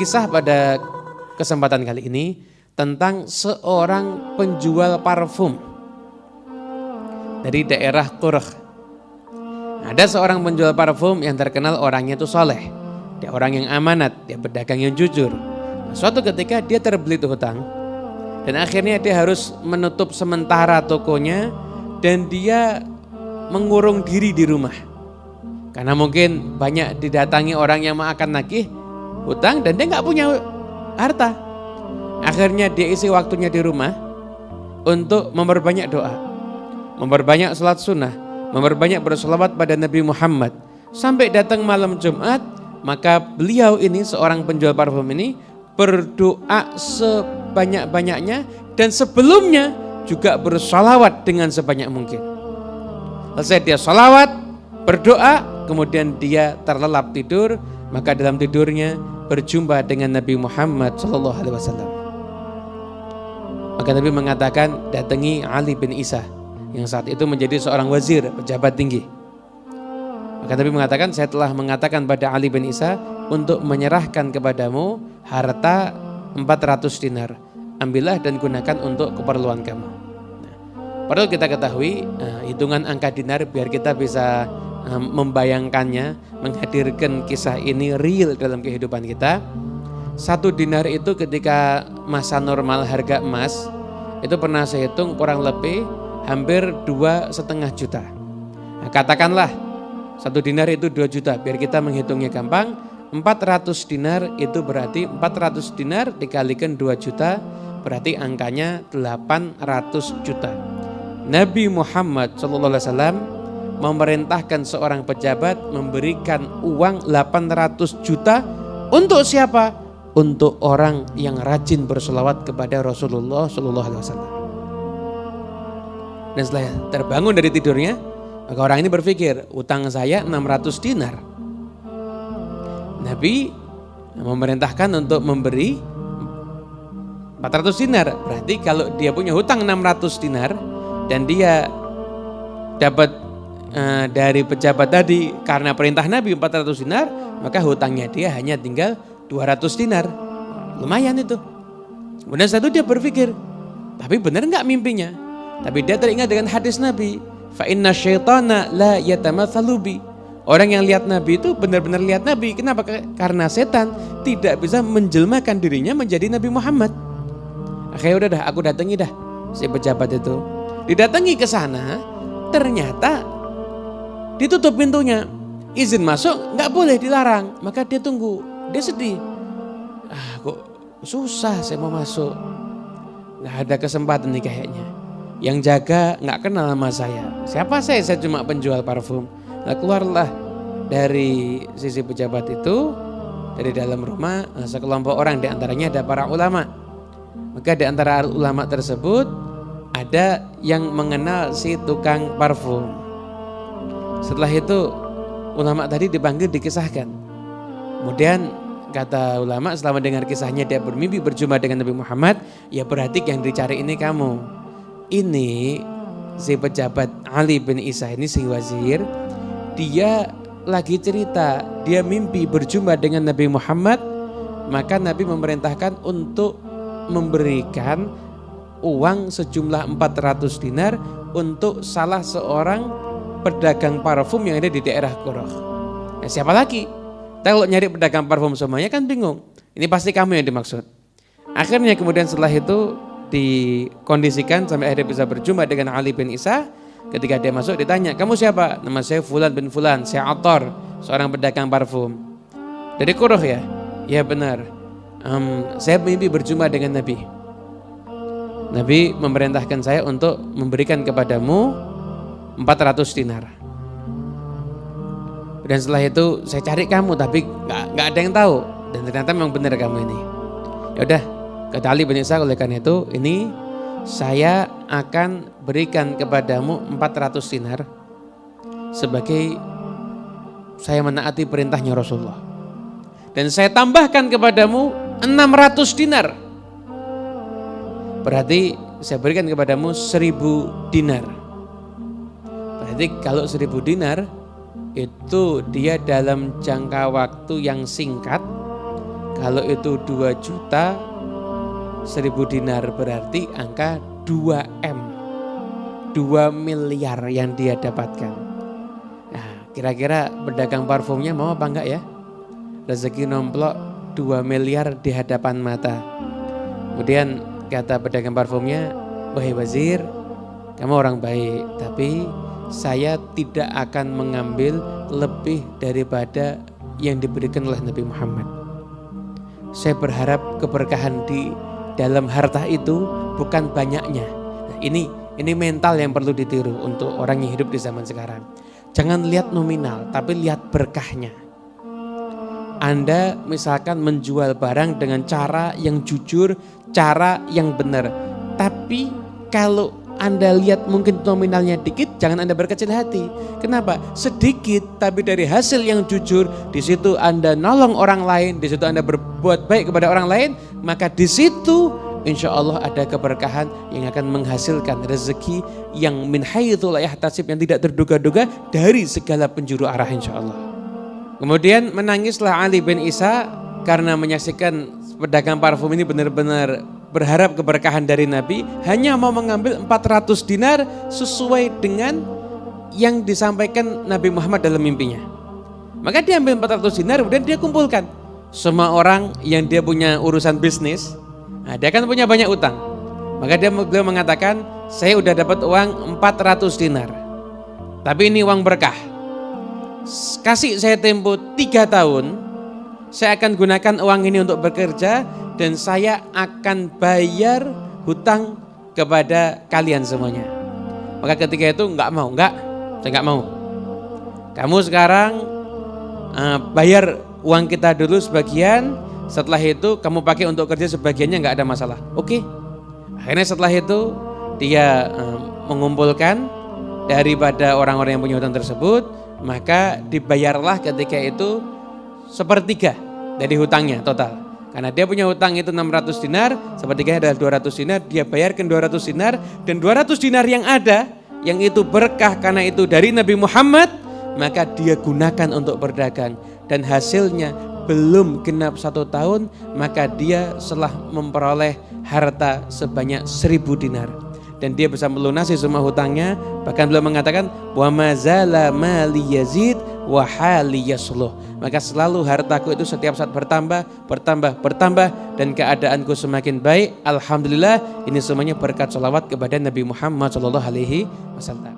kisah pada kesempatan kali ini tentang seorang penjual parfum dari daerah Qurh. Ada seorang penjual parfum yang terkenal orangnya itu soleh. Dia orang yang amanat, dia pedagang yang jujur. Suatu ketika dia terbelit hutang dan akhirnya dia harus menutup sementara tokonya dan dia mengurung diri di rumah. Karena mungkin banyak didatangi orang yang akan nagih hutang dan dia nggak punya harta. Akhirnya dia isi waktunya di rumah untuk memperbanyak doa, memperbanyak salat sunnah, memperbanyak berselawat pada Nabi Muhammad. Sampai datang malam Jumat, maka beliau ini seorang penjual parfum ini berdoa sebanyak-banyaknya dan sebelumnya juga bersalawat dengan sebanyak mungkin. Selesai dia salawat, berdoa, kemudian dia terlelap tidur, maka dalam tidurnya berjumpa dengan Nabi Muhammad SAW. Maka Nabi mengatakan, datangi Ali bin Isa yang saat itu menjadi seorang wazir, pejabat tinggi. Maka Nabi mengatakan, saya telah mengatakan pada Ali bin Isa untuk menyerahkan kepadamu harta 400 dinar. Ambillah dan gunakan untuk keperluan kamu. Perlu kita ketahui hitungan angka dinar biar kita bisa membayangkannya, menghadirkan kisah ini real dalam kehidupan kita. 1 dinar itu ketika masa normal harga emas itu pernah saya hitung kurang lebih hampir 2,5 juta. Nah, katakanlah 1 dinar itu 2 juta biar kita menghitungnya gampang. 400 dinar itu berarti 400 dinar dikalikan 2 juta berarti angkanya 800 juta. Nabi Muhammad SAW memerintahkan seorang pejabat memberikan uang 800 juta untuk siapa? Untuk orang yang rajin berselawat kepada Rasulullah SAW. Dan setelah terbangun dari tidurnya, maka orang ini berpikir, utang saya 600 dinar. Nabi memerintahkan untuk memberi 400 dinar. Berarti kalau dia punya hutang 600 dinar dan dia dapat dari pejabat tadi karena perintah Nabi 400 dinar, maka hutangnya dia hanya tinggal 200 dinar. Lumayan itu. Kemudian satu dia berpikir, tapi benar enggak mimpinya? Tapi dia teringat dengan hadis Nabi, fa inna syaitana la yatamatsalu bi. Orang yang lihat Nabi itu benar-benar lihat Nabi. Kenapa? Karena setan tidak bisa menjelmakan dirinya menjadi Nabi Muhammad. Akhirnya udah dah, aku datangi dah si pejabat itu. Didatangi ke sana, ternyata ditutup pintunya. Izin masuk nggak boleh, dilarang. Maka dia tunggu, dia sedih. Kok susah saya mau masuk. Nggak ada kesempatan nih kayaknya. Yang jaga nggak kenal sama saya. Siapa saya? Saya cuma penjual parfum. Nah, keluarlah dari sisi pejabat itu, dari dalam rumah sekelompok orang, di antaranya ada para ulama. Maka di antara ulama tersebut ada yang mengenal si tukang parfum. Setelah itu ulama tadi dipanggil, dikisahkan. Kemudian kata ulama, selama dengar kisahnya dia bermimpi berjumpa dengan Nabi Muhammad. Ya berarti yang dicari ini kamu. Ini si pejabat Ali bin Isa ini, si wazir, dia lagi cerita, dia mimpi berjumpa dengan Nabi Muhammad. Maka Nabi memerintahkan untuk memberikan uang sejumlah 400 dinar untuk salah seorang pedagang parfum yang ada di daerah Qurh. Nah, siapa lagi? Kita kalau nyari pedagang parfum semuanya kan bingung. Ini pasti kamu yang dimaksud. Akhirnya kemudian setelah itu dikondisikan sampai akhirnya bisa berjumpa dengan Ali bin Isa. Ketika dia masuk ditanya, kamu siapa? Nama saya Fulan bin Fulan, saya Attar, seorang pedagang parfum. Dari Qurh ya? Ya benar. Saya mimpi berjumpa dengan Nabi. Nabi memerintahkan saya untuk memberikan kepadamu 400 dinar. Dan setelah itu saya cari kamu, tapi nggak ada yang tahu. Dan ternyata memang benar kamu ini. Ya udah, kata Ali bin Isa, oleh karena itu ini saya akan berikan kepadamu 400 dinar sebagai saya menaati perintahnya Rasulullah. Dan saya tambahkan kepadamu 600 dinar. Berarti saya berikan kepadamu 1000 dinar. Berarti kalau 1000 dinar itu dia dalam jangka waktu yang singkat Kalau itu 2 juta, 1000 dinar berarti angka 2 M, 2 miliar yang dia dapatkan. Nah, kira-kira pedagang parfumnya mau apa enggak ya? Rezeki nomplok 2 miliar di hadapan mata. Kemudian kata pedagang parfumnya, "Wahai wazir, kamu orang baik, tapi saya tidak akan mengambil lebih daripada yang diberikan oleh Nabi Muhammad. Saya berharap keberkahan di dalam harta itu bukan banyaknya." Nah, ini mental yang perlu ditiru untuk orang yang hidup di zaman sekarang. Jangan lihat nominal, tapi lihat berkahnya. Anda misalkan menjual barang dengan cara yang jujur, cara yang benar. Tapi kalau Anda lihat mungkin nominalnya dikit, jangan Anda berkecil hati. Kenapa? Sedikit tapi dari hasil yang jujur, di situ Anda nolong orang lain, di situ Anda berbuat baik kepada orang lain, maka di situ insya Allah ada keberkahan yang akan menghasilkan rezeki yang min haitsu la yahtasib, yang tidak terduga-duga dari segala penjuru arah insya Allah. Kemudian menangislah Ali bin Isa karena menyaksikan pedagang parfum ini benar-benar berharap keberkahan dari Nabi, hanya mau mengambil 400 dinar sesuai dengan yang disampaikan Nabi Muhammad dalam mimpinya. Maka dia ambil 400 dinar, kemudian dia kumpulkan semua orang yang dia punya urusan bisnis. Nah, dia kan punya banyak utang. Maka beliau mengatakan, "Saya udah dapat uang 400 dinar. Tapi ini uang berkah. Kasih saya tempo 3 tahun, saya akan gunakan uang ini untuk bekerja dan saya akan bayar hutang kepada kalian semuanya." Maka ketika itu saya enggak mau. Kamu sekarang bayar uang kita dulu sebagian, setelah itu kamu pakai untuk kerja sebagiannya, enggak ada masalah. Oke. Akhirnya setelah itu dia mengumpulkan daripada orang-orang yang punya hutang tersebut, maka dibayarlah ketika itu 1/3 dari hutangnya total. Karena dia punya hutang itu 600 dinar, 1/3 adalah 200 dinar, dia bayarkan 200 dinar, dan 200 dinar yang ada, yang itu berkah karena itu dari Nabi Muhammad, maka dia gunakan untuk berdagang. Dan hasilnya belum genap 1 tahun, maka dia telah memperoleh harta sebanyak 1000 dinar. Dan dia bisa melunasi semua hutangnya. Bahkan beliau mengatakan, "Wa mazala mali yazid wa hali yasluh." Maka selalu hartaku itu setiap saat bertambah dan keadaanku semakin baik. Alhamdulillah, ini semuanya berkat sholawat kepada Nabi Muhammad SAW.